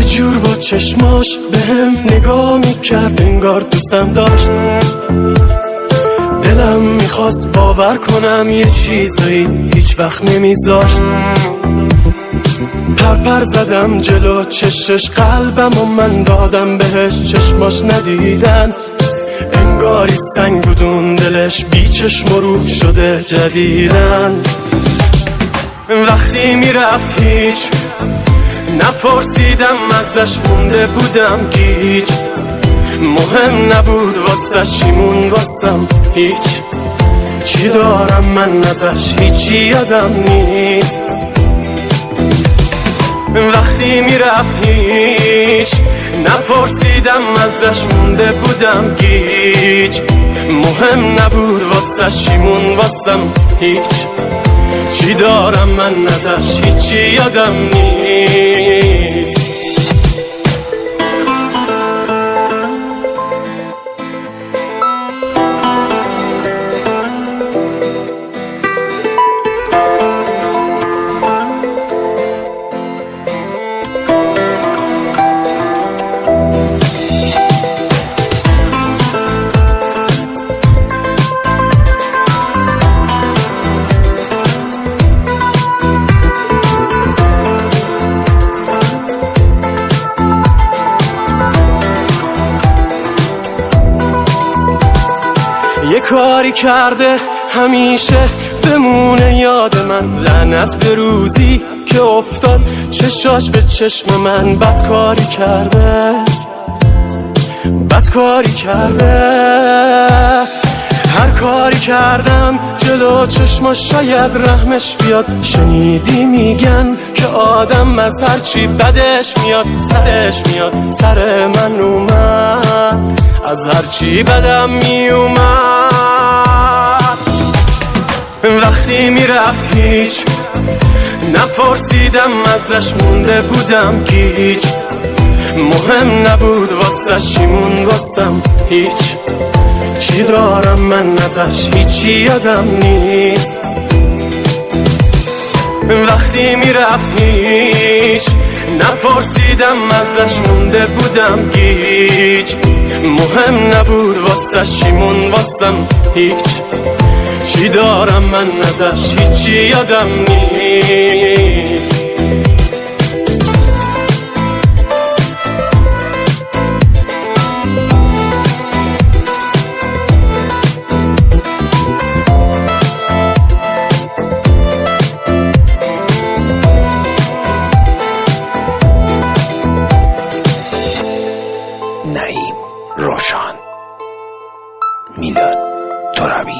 یه جور با چشماش بهم نگاه میکرد، انگار دوستم داشت. دلم میخواست باور کنم یه چیزایی هیچ وقت نمیذاشت. پرپر زدم جلو چشش، قلبم و من دادم بهش، چشماش ندیدن، انگاری سنگ بودون دلش، بی چشم و روح شده جدیدن. وقتی میرفت هیچ نپرسیدم ازش، مونده بودم گیج. مهم نبود واسش چیمون واسم هیچ. چی دارم من ازش؟ هیچی یادم نیست. وقتی میرفت هیچ نپرسیدم ازش، مونده بودم گیج. مهم نبود واسش چیمون واسم هیچ. چی دارم من ازش؟ هیچی یادم نیست. یه کاری کرده همیشه بمونه یاد من، لعنت به روزی که افتاد چشاش به چشم من. بدکاری کرده، بدکاری کرده. هر کاری کردم جلو چشماش شاید رحمش بیاد. شنیدی میگن که آدم از هرچی بدش میاد سرش میاد. سر من اومد از هرچی بدم میومد. وقتی میرفت هیچ نپرسیدم ازش، مونده بودم گیج. مهم نبود واسش چیمون واسم هیچ. چی دارم من ازش؟ هیچی یادم نیست. وقتی میرفت هیچ نپرسیدم ازش، مونده بودم گیج. مهم نبود واسش چیمون واسم هیچ. چی دارم من ازش؟ هیچی یادم نیست. نعیم روشن، میلاد ترابی.